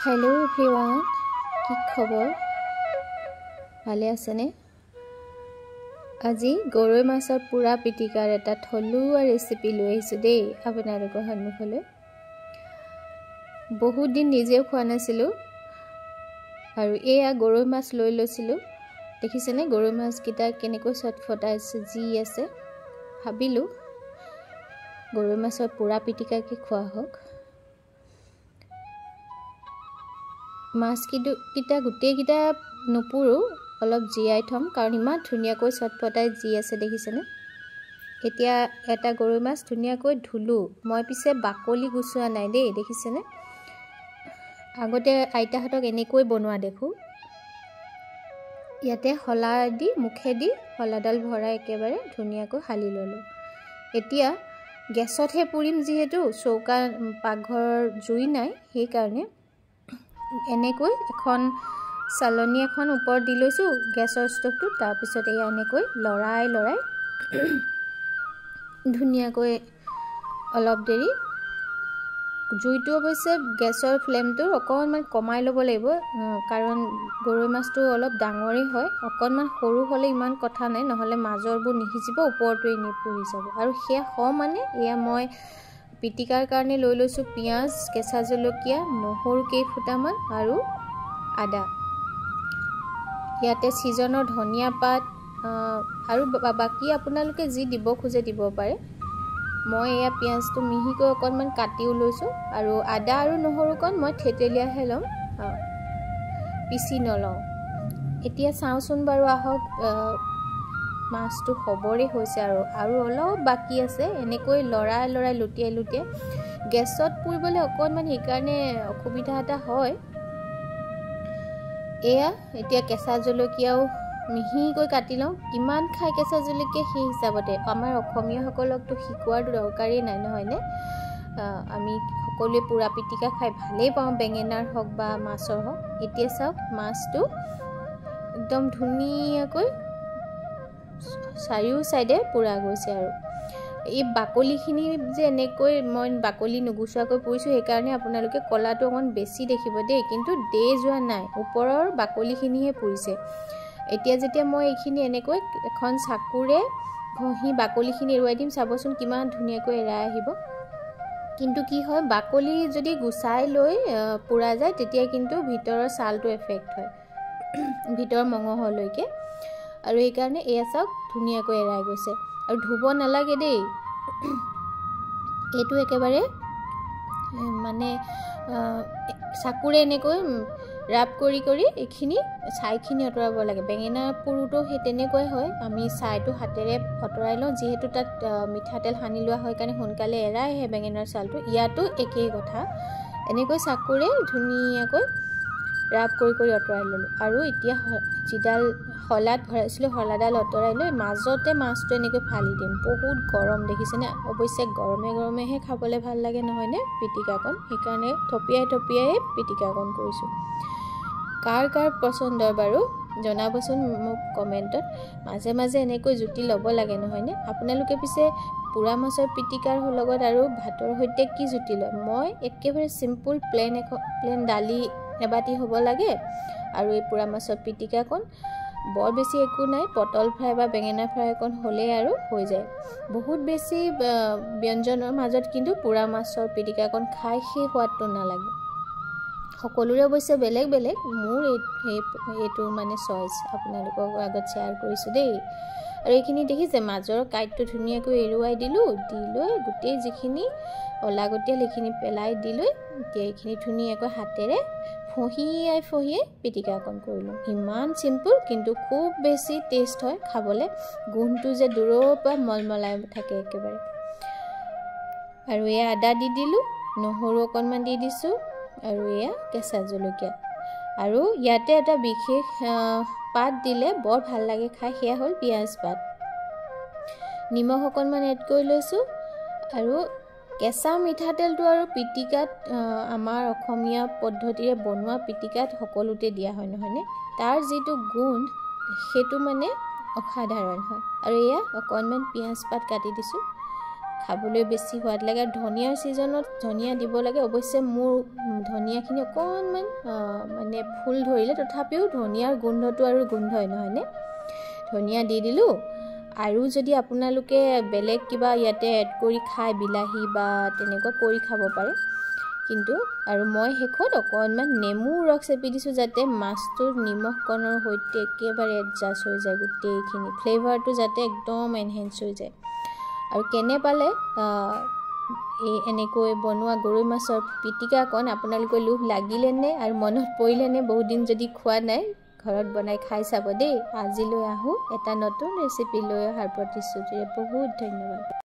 Hello everyone কি খবৰ ভালে আছেনে আজি গৰৈ মাছৰ পুৰা পিটিকাৰ এটা থলুৱা ৰেচিপি লৈ আহিছো দেই আপোনালোকৰ সন্মুখলৈ বহুত দিন নিজেও খোৱা নাছিলো আৰু এয়া গৰৈ মাছ লৈ লৈছিলো দেখিছেনে গৰৈ মাছ কিটা কেনেকৈ চটফটাইছে জি আছে ভাবিলো গৰৈ মাছৰ পুৰা পিটিকা কি খোৱা হওক মাছ কিটা গুটে কিটা নপুৰো অলপ জিয়াই থম কাৰণ ইমান ধুনিয়াকৈ চটফটাই জি আছে দেখিছেনে এতিয়া এটা গৰৈ মাছ ধুনিয়াকৈ ধুলু মই পিছে বাকলি গুছোৱা নাই দেই দেখিছেনে আগতে আইতাহঁতক এনেকৈ বনোৱা দেখো ইয়াতে হলা দি মুখে দি হলাডাল ভৰাই একেবাৰে ধুনিয়াকৈ হালি ললো এতিয়া গেছতহে পুৰিম যিহেতু চৌকা পাকঘৰৰ জুই নাই সেই কাৰণে এনেকৈ এখন চালনী এখন ওপৰত দি লৈছো গেছৰ ষ্টভটো তাৰ পিছত এই এনেকৈ লৰাই ধুনিয়াকৈ অলপ দেৰি জুইটো অৱশ্যে গেছৰ ফ্লেমটো অকণমান কমাই ল'ব লাগিব কাৰণ গৰৈ মাছটো অলপ ডাঙৰেই হয় অকণমান সৰু হ'লে ইমান কথা নাই নহলে মাজৰবোৰ নিহিজিব ওপৰটো এনে পুৰি যাব আৰু হেয়া মানে এয়া মই পিটিকাৰ কাৰণে লৈ লৈছো পিয়াজ কেঁচা জলকীয়া নহৰু কেইফুটামান আৰু আদা ইয়াতে সিজনৰ ধনিয়া পাত আৰু বাকি আপোনালোকে যি দিব খোজে দিব পাৰে মই এয়া পিয়াজটো মিহিকৈ অকণমান কাটিও লৈছো আৰু আদা আৰু নহৰুকণ মই থেতেলিয়াহে লম পিছি নলওঁ এতিয়া চাওচোন বাৰু আহক মাছটো খবৰে হৈছে আৰু অলপ বাকি আছে এনেকৈ লৰাই লুটিয়াই গেছত পুৰিবলৈ অকণমান সেইকাৰণে অসুবিধা এটা হয় এয়া এতিয়া কেঁচা জলকীয়াও মিহিকৈ কাটি লওঁ কিমান খাই কেঁচা জলকীয়া সেই হিচাপতে আমাৰ অসমীয়াসকলকতো শিকোৱাৰ দৰকাৰেই নাই নহয়নে আমি সকলোৱে পুৰা পিটিকা খাই ভালেই পাওঁ বেঙেনাৰ হওক বা মাছৰ হওক এতিয়া চাওক মাছটো একদম ধুনীয়াকৈ চাৰিও সাইডে পুৰা গৈছে আৰু এই বাকলিখিনি যে এনেকৈ মই বাকলি নুগুছোৱাকৈ পুৰিছো সেই কাৰণে আপোনালোকে কলাটো অকণ বেছি দেখিব দেই কিন্তু দে যোৱা নাই ওপৰৰ বাকলিখিনিহে পুৰিছে এতিয়া যেতিয়া মই এইখিনি এনেকৈ এখন চাকুৰে ঘহি বাকলিখিনি এৰুৱাই দিম চাবচোন কিমান ধুনীয়াকৈ এৰাই আহিব কিন্তু কি হয় বাকলি যদি গুচাই লৈ পুৰা যায় তেতিয়া কিন্তু ভিতৰৰ ছালটো এফেক্ট হয় ভিতৰ মঙহলৈকে আৰু এই কাৰণে এয়া চাওক ধুনীয়াকৈ এৰাই গৈছে আৰু ধুব নালাগে দেই এইটো একেবাৰে মানে চাকুৰে এনেকৈ ৰাপ কৰি এইখিনি ছাইখিনি অতৰাব লাগে বেঙেনা পুৰুটো সেই তেনেকৈ হয় আমি ছাইটো হাতেৰে অতৰাই লওঁ যিহেতু তাত মিঠাতেল সানি লোৱা হয় কাৰণে সোনকালে এৰাই আহে বেঙেনাৰ ছালটো ইয়াতো একেই কথা এনেকৈ চাকুৰে ধুনীয়াকৈ ৰাপ কৰি অতৰাই ললো আৰু এতিয়া জিডাল হলাত ভৰাইছিলো হলাডাল অতৰাই লৈ মাজতে মাছটো এনেকৈ ফালি দিম বহুত গৰম দেখিছেনে অৱশ্যে গৰমেহে খাবলৈ ভাল লাগে নহয়নে পিটিকাকণ সেইকাৰণে থপিয়াই পিটিকাকণ কৰিছো কাৰ পছন্দৰ বাৰু জনাবচোন মোক কমেন্টত মাজে এনেকৈ জুতি ল'ব লাগে নহয়নে আপোনালোকে পিছে পুৰা মাছৰ পিটিকাৰ লগত আৰু ভাতৰ সৈতে কি জুতি লয় মই একেবাৰে সিম্পল প্লেন দালি এবাটি হ'ব লাগে আৰু এই পুৰা মাছৰ পিটিকাকণ বৰ বেছি একো নাই পটল ফ্ৰাই বা বেঙেনা ফ্ৰাই অকণ হ'লে আৰু হৈ যায় বহুত বেছি ব্যঞ্জনৰ মাজত কিন্তু পুৰা মাছৰ পিটিকাকণ খাই সেই সোৱাদটো নালাগে সকলোৰে অৱশ্যে বেলেগ মোৰ এইটো মানে চইচ আপোনালোকৰ আগত শ্বেয়াৰ কৰিছো দেই আৰু এইখিনি দেখিছে মাজৰ কাইটটো ধুনীয়াকৈ এৰুৱাই দিলো দি লৈ গোটেই যিখিনি অলাগতিয়াল এইখিনি পেলাই দি লৈ এতিয়া এইখিনি ধুনীয়াকৈ হাতেৰে ফহিয়াই পিটিকাকণ কৰিলো ইমান সিম্পল কিন্তু খুব বেছি টেষ্ট হয় খাবলে গুণটো যে দূৰৰ পৰা মলমলাই থাকে একেবাৰে আৰু এয়া আদা দি দিলো নহৰু অকণমান দি দিছো আৰু এয়া কেঁচা জলকীয়া আৰু ইয়াতে এটা বিশেষ পাত দিলে বৰ ভাল লাগে খাই সেয়া হ'ল পিয়াজ পাত নিমখ অকণমান এড কৰি লৈছো আৰু কেঁচা মিঠাতেলটো আৰু পিটিকাত আমাৰ অসমীয়া পদ্ধতিৰে বনোৱা পিটিকাত সকলোতে দিয়া হয় নহয়নে তাৰ যিটো গুণ সেইটো মানে অসাধাৰণ হয় আৰু এয়া অকণমান পিয়াজ পাত কাটি দিছো খাবলৈ বেছি সোৱাদ লাগে। ধনিয়াৰ ছিজনত ধনিয়া দিব লাগে। অৱশ্যে মোৰ ধনিয়াখিনি অকণমান মানে ফুল ধৰিলে, তথাপিও ধনিয়াৰ গোন্ধটো আৰু গোন্ধই নহয়নে। ধনিয়া দি দিলোঁ। আৰু যদি আপোনালোকে বেলেগ কিবা ইয়াতে এড কৰি খায়, বিলাহী বা তেনেকুৱা কৰি খাব পাৰে। কিন্তু আৰু মই শেষত অকণমান নেমুৰ ৰস চেপি দিছোঁ, যাতে মাছটোৰ নিমখকণৰ সৈতে একেবাৰে এডজাষ্ট হৈ যায় গোটেইখিনি, ফ্লেভাৰটো যাতে একদম এনহেঞ্চ হৈ যায়। আৰু কেনে পালে এনেকৈ বনোৱা গৰৈ মাছৰ পিটিকাকণ? আপোনালোকৰ লোভ লাগিলেনে আৰু মনত পৰিলেনে? বহুত দিন যদি খোৱা নাই, ঘৰত বনাই খাই চাব দেই। আজিলৈ আহোঁ এটা নতুন ৰেচিপি লৈ অহাৰ প্ৰতিশ্ৰুতিৰে। বহুত ধন্যবাদ।